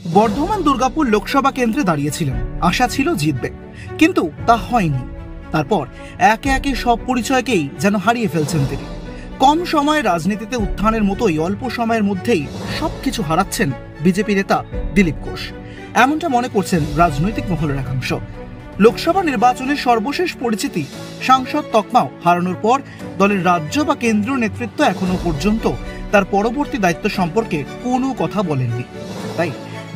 বর্ধমান দুর্গাপুর লোকসভা কেন্দ্রে দাঁড়িয়েছিলেন, আশা ছিল জিতবে, কিন্তু তা হয়নি। তারপর একে একে সব পরিচয়কেই যেন হারিয়ে ফেলছেন তিনি। কম সময়ে রাজনীতিতে উত্থানের মতোই অল্প সময়ের মধ্যেই সবকিছু হারাচ্ছেন বিজেপি নেতা দিলীপ ঘোষ, এমনটা মনে করছেন রাজনৈতিক মহলের একাংশ। লোকসভা নির্বাচনের সর্বশেষ পরিচিতি সাংসদ তকমাও হারানোর পর দলের রাজ্য বা কেন্দ্রীয় নেতৃত্ব এখনো পর্যন্ত তার পরবর্তী দায়িত্ব সম্পর্কে কোনো কথা বলেননি। তাই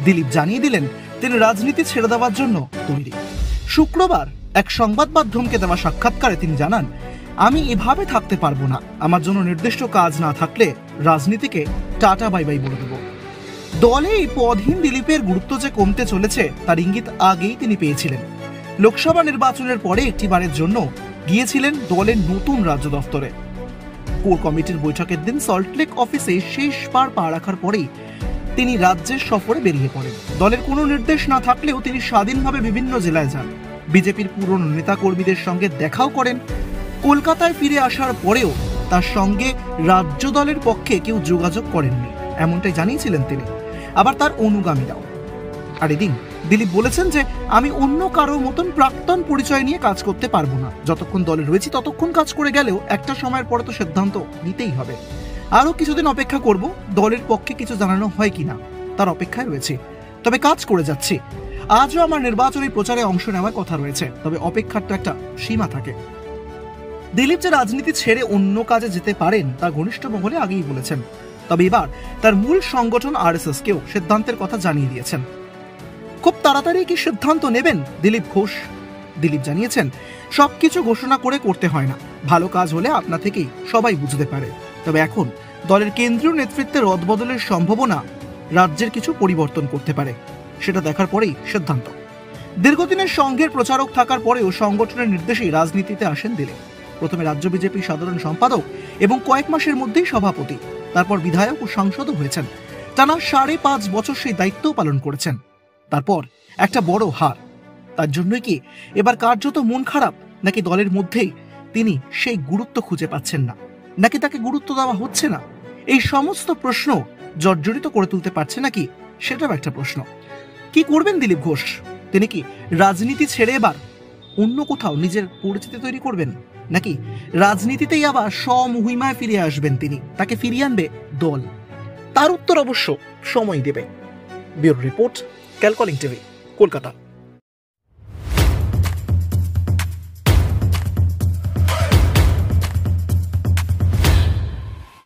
দিলীপ জানিয়ে দিলেন তিনি রাজনীতি ছেড়ে দেওয়ার জন্য তৈরি। শুক্রবার এক সংবাদ মাধ্যমকে দেওয়া সাক্ষাৎকারে তিনি জানান, আমি এভাবে থাকতে পারবো না, আমার জন্য নির্দিষ্ট কাজ না থাকলে রাজনীতিকে টাটা বাই বাই বলে দেব। দলে এই পদহীন দিলীপের গুরুত্ব যে কমতে চলেছে তার ইঙ্গিত আগেই তিনি পেয়েছিলেন। লোকসভা নির্বাচনের পরে একটিবারের জন্য গিয়েছিলেন দলের নতুন রাজ্য দফতরে। কোর কমিটির বৈঠকের দিন সল্টলেক অফিসে শেষবার পা রাখার পরেই তিনি রাজ্যের সফরে বেরিয়ে পড়েন। দলের কোনো নির্দেশ না থাকলেও তিনি স্বাধীনভাবে বিভিন্ন জেলায় যান, বিজেপির পুরনো নেতা কর্মীদের সঙ্গে দেখাও করেন। কলকাতায় ফিরে আসার পরেও তার সঙ্গে রাজ্য দলের পক্ষে কেউ যোগাযোগ করেননি, এমনটাই জানিয়েছিলেন তিনি, আবার তার অনুগামীরাও। আর এদিন দিলীপ বলেছেন যে আমি অন্য কারোর মতন প্রাক্তন পরিচয় নিয়ে কাজ করতে পারবো না, যতক্ষণ দলে রয়েছি ততক্ষণ কাজ করে গেলেও একটা সময়ের পরে তো সিদ্ধান্ত নিতেই হবে। আরো কিছুদিন অপেক্ষা করব, দলের পক্ষে কিছু জানানো হয় কিনা তার অপেক্ষায় রয়েছে, তবে কাজ করে যাচ্ছি। আজও আমার নির্বাচনী প্রচারে অংশ নেওয়ার কথা রয়েছে, তবে অপেক্ষার তো একটা সীমা থাকে। দিলীপ যে রাজনীতি ছেড়ে অন্য কাজে যেতে পারেন তা ঘনিষ্ঠ মহলে আগেই বলেছেন, তবে এবার তার মূল সংগঠন আরএসএস কেও সিদ্ধান্তের কথা জানিয়ে দিয়েছেন। খুব তাড়াতাড়ি কি সিদ্ধান্ত নেবেন দিলীপ ঘোষ? দিলীপ জানিয়েছেন, সবকিছু ঘোষণা করে করতে হয় না, ভালো কাজ হলে আপনা থেকেই সবাই বুঝতে পারে। তবে এখন দলের কেন্দ্রীয় নেতৃত্বের রদবদলের সম্ভাবনা রাজ্যের কিছু পরিবর্তন করতে পারে, সেটা দেখার পরেই সিদ্ধান্ত। দীর্ঘদিনের সংঘের প্রচারক থাকার পরেও সংগঠনের নির্দেশেই রাজনীতিতে আসেন দিলীপ। প্রথমে রাজ্য বিজেপি সাধারণ সম্পাদক এবং কয়েক মাসের মধ্যেই সভাপতি, তারপর বিধায়ক ও সাংসদও হয়েছেন। টানা 5.5 বছর সেই দায়িত্বও পালন করেছেন। তারপর একটা বড় হার, তার জন্যই কি এবার কার্যত মন খারাপ, নাকি দলের মধ্যেই তিনি সেই গুরুত্ব খুঁজে পাচ্ছেন না, নাকি তাকে গুরুত্ব দেওয়া হচ্ছে না? এই সমস্ত প্রশ্ন জর্জরিত করে তুলতে পারছে নাকি, সেটাও একটা প্রশ্ন। কি করবেন দিলীপ ঘোষ? তিনি কি রাজনীতি ছেড়ে এবার অন্য কোথাও নিজের পরিচিতি তৈরি করবেন, নাকি রাজনীতিতেই আবার স্বমহিমায় ফিরে আসবেন তিনি, তাকে ফিরিয়ে আনবে দল? তার উত্তর অবশ্য সময় দেবে। ব্যুরো রিপোর্ট, ক্যালকলিং টিভি, কলকাতা।